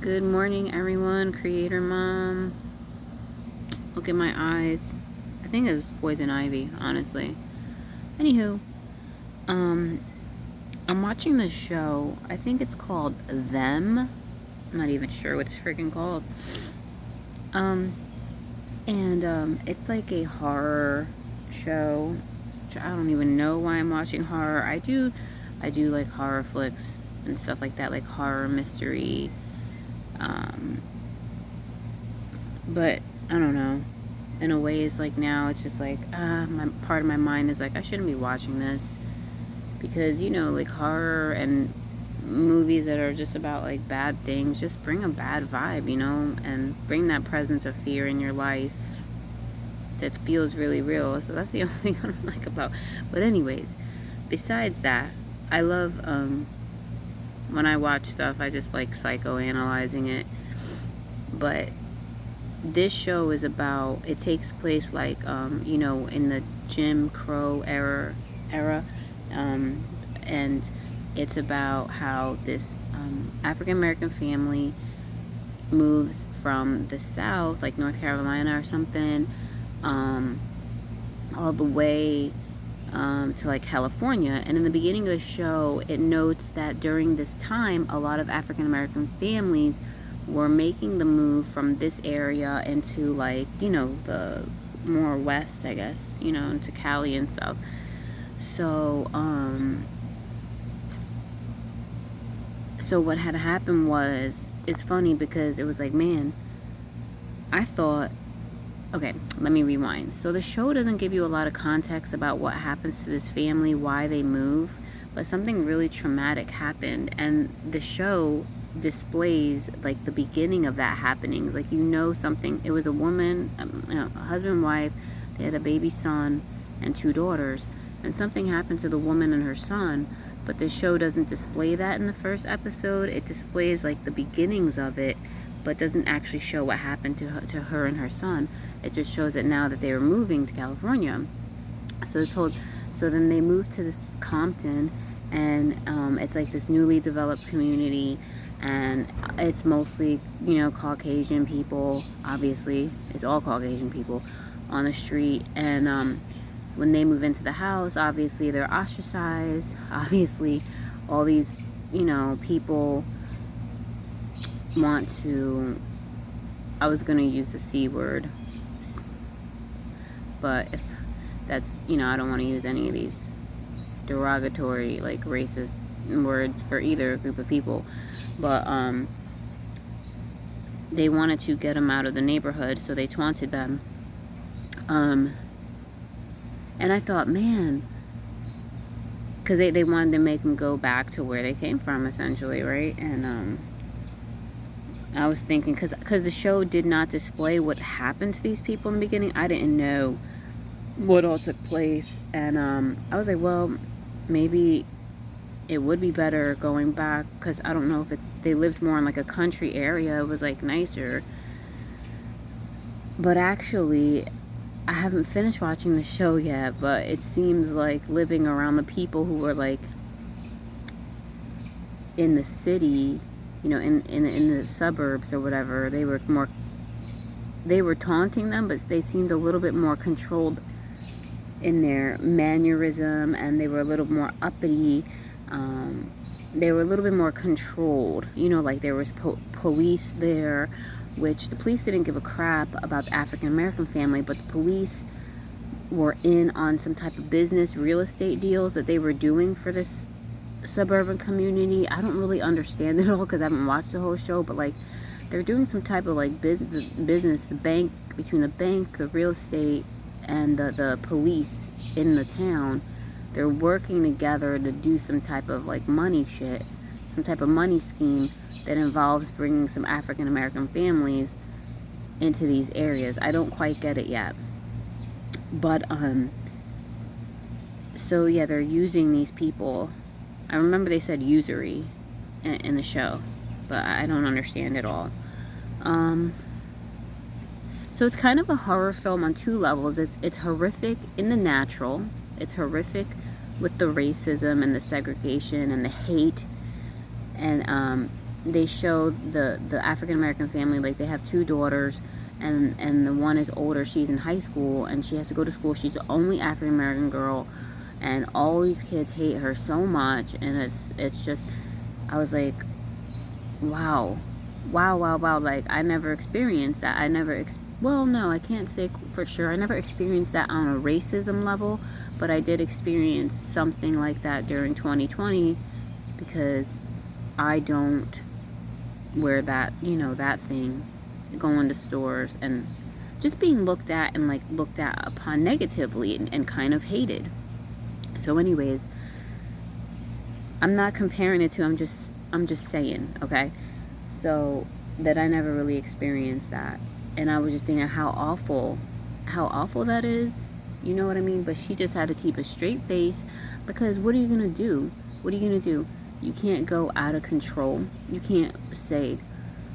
Good morning, everyone. Creator Mom. Look at my eyes. I think it's poison ivy, honestly. Anywho, I'm watching this show. I think it's called Them. I'm not even sure what it's freaking called. It's like a horror show. I don't even know why I'm watching horror. I do like horror flicks and stuff like that, like horror mystery. But I don't know. In a way, it's like now it's just like my part of my mind is like I shouldn't be watching this because like horror and movies that are just about like bad things just bring a bad vibe, and bring that presence of fear in your life that feels really real. So that's the only thing I don't like about. But anyways, besides that, I love when I watch stuff, I just like psychoanalyzing it. But this show is about, it takes place like in the Jim Crow era, and it's about how this African American family moves from the South, like North Carolina or something, all the way to like California. And in the beginning of the show, it notes that during this time, a lot of African American families were making the move from this area into like the more west, I guess, into Cali and stuff. So what had happened was, it's funny because it was like, man, I thought, okay, let me rewind. So the show doesn't give you a lot of context about what happens to this family, why they move, but something really traumatic happened, and the show displays like the beginning of that happenings. Like something, it was a woman, a husband and wife, they had a baby son and 2 daughters, and something happened to the woman and her son, but the show doesn't display that in the first episode. It displays like the beginnings of it, but doesn't actually show what happened to her and her son. It just shows it now that they were moving to California. So then they moved to this Compton, and it's like this newly developed community, and it's mostly Caucasian people. Obviously it's all Caucasian people on the street. And when they move into the house, obviously they're ostracized. Obviously all these people want to, I was gonna use the C word, but if that's I don't want to use any of these derogatory like racist words for either group of people. But they wanted to get them out of the neighborhood, so they taunted them. And I thought, man, because they wanted to make them go back to where they came from, essentially, right? And I was thinking, because the show did not display what happened to these people in the beginning, I didn't know what all took place. And I was like, well, maybe it would be better going back, because I don't know if they lived more in like a country area, it was like nicer. But actually, I haven't finished watching the show yet, but it seems like living around the people who were like in the city, in the suburbs or whatever, they were taunting them, but they seemed a little bit more controlled in their mannerism, and they were a little more uppity. They were a little bit more controlled, like there was police there, which the police didn't give a crap about the African American family, but the police were in on some type of business, real estate deals that they were doing for this suburban community. I don't really understand it all because I haven't watched the whole show, but like they're doing some type of like business, between the bank, the real estate, and the police in the town. They're working together to do some type of like money shit, some type of money scheme that involves bringing some African American families into these areas. I don't quite get it yet. But so yeah, they're using these people. I remember they said usury in the show, but I don't understand it all. So it's kind of a horror film on 2 levels. It's horrific in the natural. It's horrific with the racism and the segregation and the hate. And they showed the African American family, like they have 2 daughters, and the one is older, she's in high school and she has to go to school, she's the only African American girl, and all these kids hate her so much, and it's just, I was like, wow, like I never experienced that. Well, no, I can't say for sure I never experienced that on a racism level, but I did experience something like that during 2020, because I don't wear that, that thing, going to stores and just being looked at and like looked at upon negatively, and kind of hated. So anyways, I'm not comparing it to, I'm just saying, okay? So that I never really experienced that. And I was just thinking how awful that is. You know what I mean? But she just had to keep a straight face, because what are you going to do? What are you going to do? You can't go out of control. You can't say,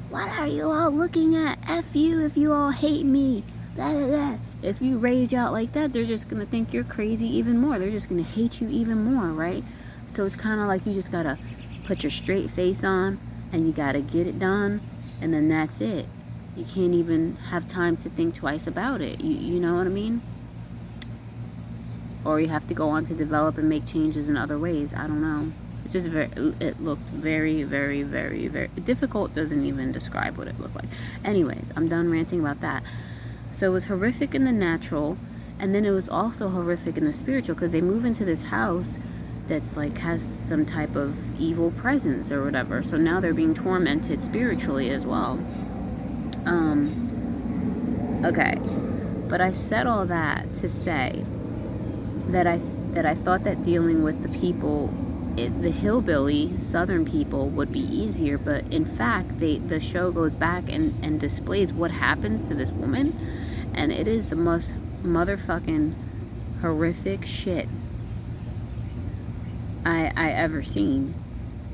what are you all looking at? F you if you all hate me. Blah, blah, blah. If you rage out like that, they're just going to think you're crazy even more. They're just going to hate you even more, right? So it's kind of like you just got to put your straight face on, and you got to get it done, and then that's it. You can't even have time to think twice about it. You know what I mean? Or you have to go on to develop and make changes in other ways. I don't know. It's just it looked very, very, very, very difficult. Doesn't even describe what it looked like. Anyways, I'm done ranting about that. So it was horrific in the natural, and then it was also horrific in the spiritual, because they move into this house that's like has some type of evil presence or whatever. So now they're being tormented spiritually as well. Okay. But I said all that to say that I thought that dealing with the people, the hillbilly southern people, would be easier, but in fact the show goes back and displays what happens to this woman, and it is the most motherfucking horrific shit I ever seen.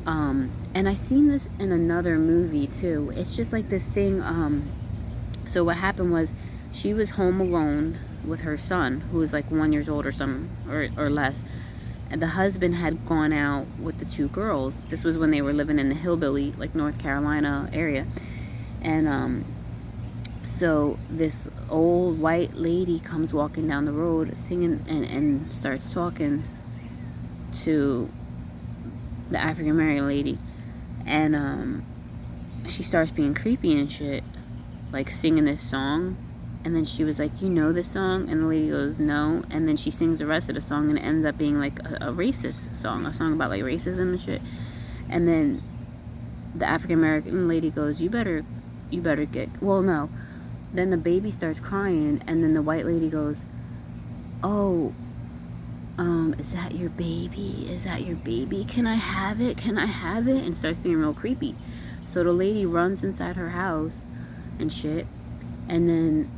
And I seen this in another movie too. It's just like this thing. So what happened was, she was home alone with her son, who was like 1 year old or something, or less. And the husband had gone out with the 2 girls. This was when they were living in the hillbilly, like North Carolina area. And so this old white lady comes walking down the road singing, and starts talking to the African American lady, and she starts being creepy and shit, like singing this song. And then she was like, you know this song? And the lady goes, no. And then she sings the rest of the song, and it ends up being like a racist song, a song about like racism and shit. And then the African American lady goes, you better get, well, no. Then the baby starts crying, and then the white lady goes, oh, is that your baby? Is that your baby? Can I have it? Can I have it? And starts being real creepy. So the lady runs inside her house and shit. And then,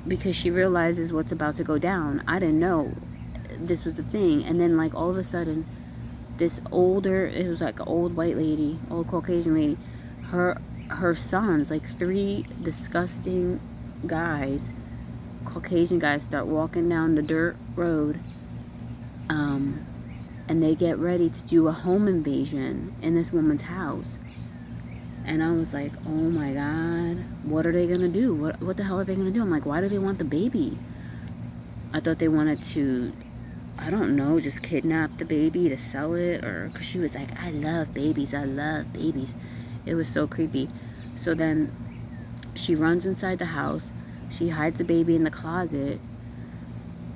because she realizes what's about to go down, I didn't know this was the thing. And then, like, all of a sudden, this older, it was like an old white lady, old Caucasian lady, her sons, like 3 disgusting guys, Caucasian guys, start walking down the dirt road, and they get ready to do a home invasion in this woman's house. And I was like, oh my God, what are they gonna do? What the hell are they gonna do? I'm like, why do they want the baby? I thought they wanted to, I don't know, just kidnap the baby to sell it, or because she was like, I love babies. It was so creepy. So then she runs inside the house. She hides the baby in the closet,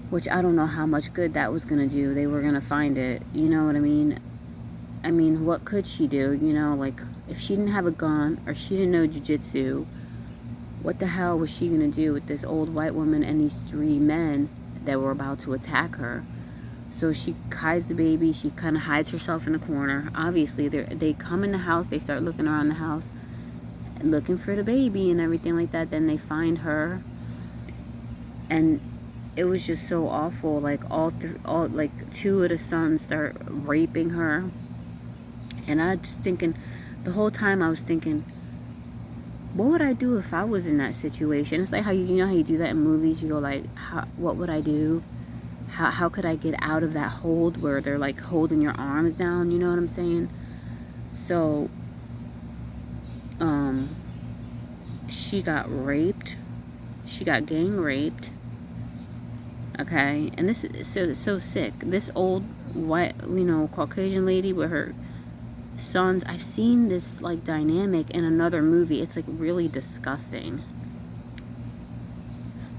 which I don't know how much good that was going to do. They were going to find it. You know what I mean? I mean, what could she do? You know, like, if she didn't have a gun or she didn't know jiu-jitsu, what the hell was she going to do with this old white woman and these 3 men that were about to attack her? So she hides the baby. She kind of hides herself in a corner. Obviously, they come in the house. They start looking around the house, looking for the baby and everything like that. Then they find her, and it was just so awful. Like all like 2 of the sons start raping her, and I just thinking, the whole time I was thinking, what would I do if I was in that situation? It's like how you know how you do that in movies. You go like, what would I do? How could I get out of that hold where they're like holding your arms down? You know what I'm saying? So, she got raped. She got gang raped. Okay, and this is so sick. This old white, Caucasian lady with her sons. I've seen this like dynamic in another movie. It's like really disgusting.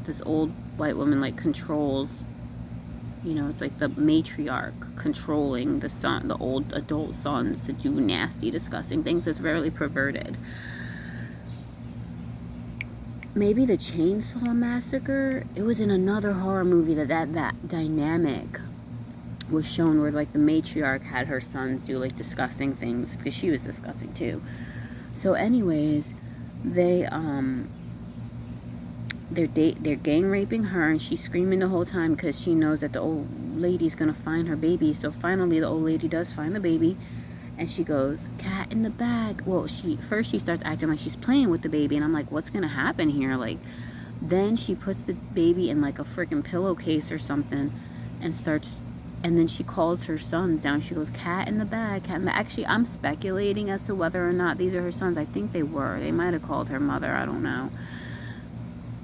This old white woman like controls. It's like the matriarch controlling the old adult sons to do nasty, disgusting things. It's very perverted. Maybe the Chainsaw Massacre. It was in another horror movie that dynamic was shown, where like the matriarch had her sons do like disgusting things because she was disgusting too. So anyways, they're gang raping her, and she's screaming the whole time because she knows that the old lady's gonna find her baby. So finally the old lady does find the baby, and she goes, "Cat in the bag." Well, she starts acting like she's playing with the baby, and I'm like, what's gonna happen here? Like, then she puts the baby in like a freaking pillowcase or something and then she calls her sons down. She goes, "Cat in the bag, cat in the..." Actually, I'm speculating as to whether or not these are her sons. I think they were. They might have called her mother. I don't know.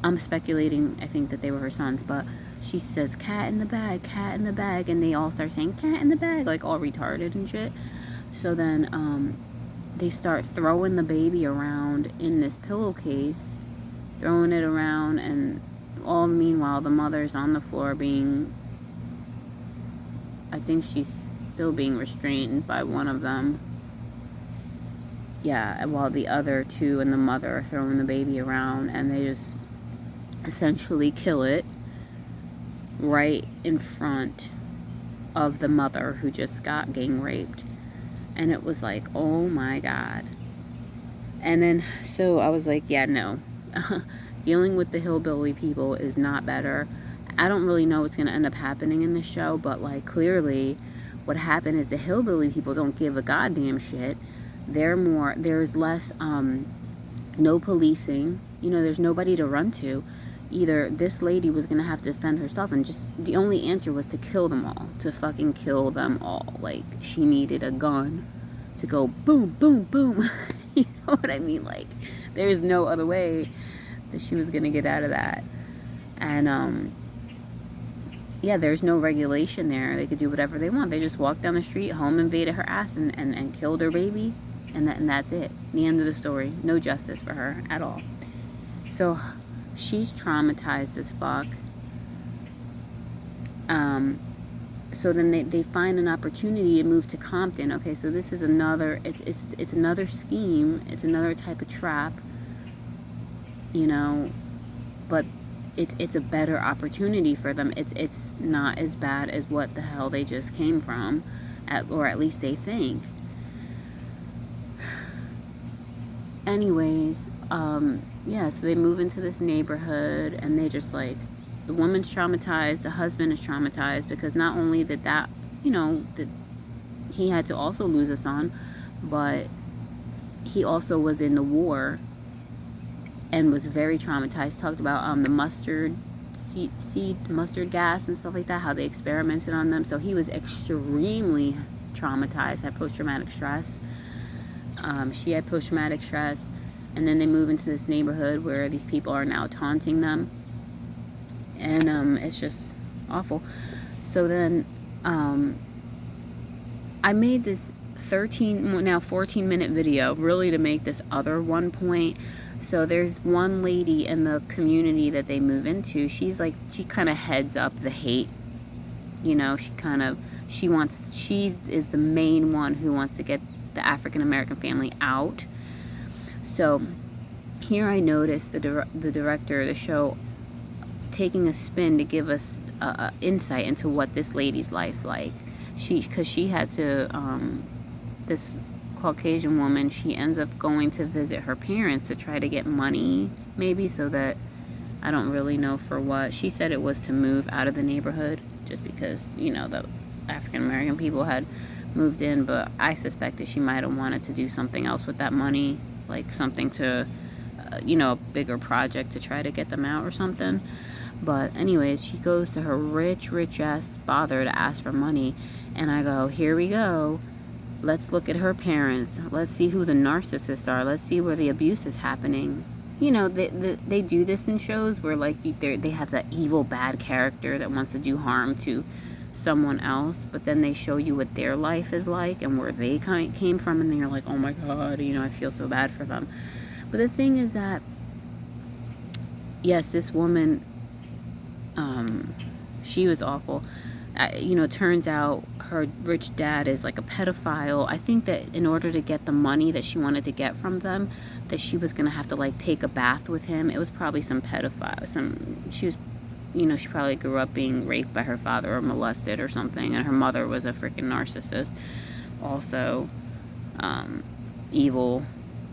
I'm speculating. I think that they were her sons, but she says, "Cat in the bag, cat in the bag," and they all start saying, "Cat in the bag," like all retarded and shit. So then they start throwing the baby around in this pillowcase, throwing it around, and all the meanwhile the mother's on the floor being, I think she's still being restrained by one of them. Yeah, while the other two and the mother are throwing the baby around, and they just essentially kill it right in front of the mother who just got gang raped. And it was like, oh my God. And then, so I was like, yeah, no. Dealing with the hillbilly people is not better. I don't really know what's going to end up happening in this show, but like clearly what happened is the hillbilly people don't give a goddamn shit. There's less, no policing. There's nobody to run to. Either this lady was going to have to defend herself, and just the only answer was to kill them all, to fucking kill them all. Like, she needed a gun to go boom, boom, boom. You know what I mean? Like, there's no other way that she was going to get out of that. And, yeah, there's no regulation there. They could do whatever they want. They just walked down the street, home invaded her ass, and killed her baby. And that's it. The end of the story. No justice for her at all. So she's traumatized as fuck. So then they find an opportunity to move to Compton. Okay, so this is another, it's another scheme. It's another type of trap, but it's a better opportunity for them. It's not as bad as what the hell they just came from, or at least they think. Anyways, yeah, so they move into this neighborhood, and they just like, the woman's traumatized, the husband is traumatized, because not only that he had to also lose a son, but he also was in the war and was very traumatized. Talked about the mustard gas and stuff like that, how they experimented on them. So he was extremely traumatized, had post-traumatic stress. She had post-traumatic stress. And then they move into this neighborhood where these people are now taunting them. And it's just awful. So then I made this 14-minute video really to make this other one point. So there's one lady in the community that they move into. She kind of heads up the hate. She is the main one who wants to get the African American family out. So here I noticed the director of the show taking a spin to give us insight into what this lady's life's like. Because she had to, this Caucasian woman, she ends up going to visit her parents to try to get money, maybe, so that, I don't really know for what. She said it was to move out of the neighborhood, just because, the African American people had moved in, but I suspected she might have wanted to do something else with that money, like something to, a bigger project to try to get them out or something. But anyways, she goes to her rich ass father to ask for money, and I go, here we go. Let's look at her parents. Let's see who the narcissists are. Let's see where the abuse is happening. You know, they do this in shows where, like, they have that evil, bad character that wants to do harm to someone else, but then they show you what their life is like and where they came from, and then you're like, oh my God, you know, I feel so bad for them. But the thing is that, yes, this woman, she was awful. You know, turns out her rich dad is like a pedophile. I think that in order to get the money that she wanted to get from them, that she was gonna have to, like, take a bath with him. It was probably some pedophile. She was, you know, she probably grew up being raped by her father or molested or something, and her mother was a freaking narcissist. Also, evil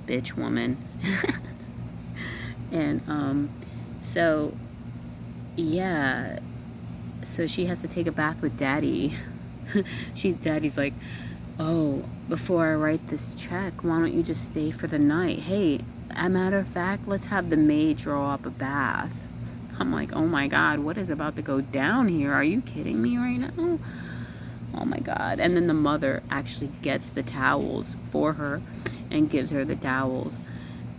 bitch woman. And so yeah, so she has to take a bath with daddy. Daddy's like, oh, before I write this check, why don't you just stay for the night? Hey, as a matter of fact, let's have the maid draw up a bath. I'm like, oh my God, what is about to go down here? Are you kidding me right now? Oh my God. And then the mother actually gets the towels for her and gives her the towels,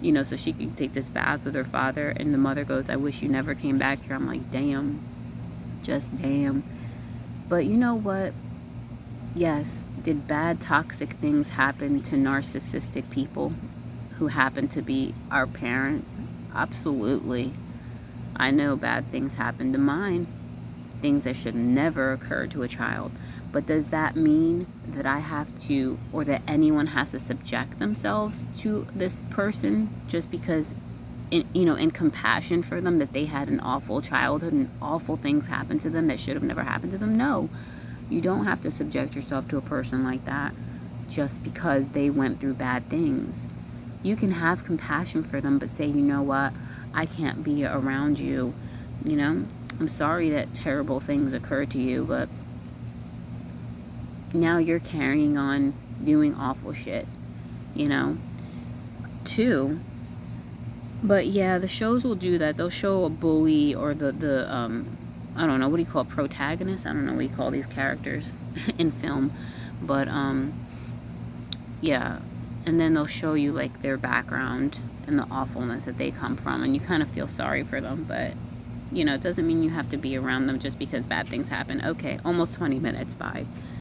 you know, so she can take this bath with her father. And the mother goes, I wish you never came back here. I'm like, damn, just damn. But you know what? Yes, did bad, toxic things happen to narcissistic people who happen to be our parents? Absolutely. I know bad things happen to mine, things that should never occur to a child. But does that mean that I have to, or that anyone has to subject themselves to this person just because, in compassion for them, that they had an awful childhood and awful things happened to them that should have never happened to them? No. You don't have to subject yourself to a person like that just because they went through bad things. You can have compassion for them, but say, you know what, I can't be around you, you know? I'm sorry that terrible things occurred to you, but now you're carrying on doing awful shit, you know, too. But yeah, the shows will do that. They'll show a bully or the I don't know, what do you call it, protagonist? I don't know what you call these characters in film. But yeah, and then they'll show you, like, their background and the awfulness that they come from, and you kind of feel sorry for them. But, you know, it doesn't mean you have to be around them just because bad things happen. Okay, almost 20 minutes. Bye.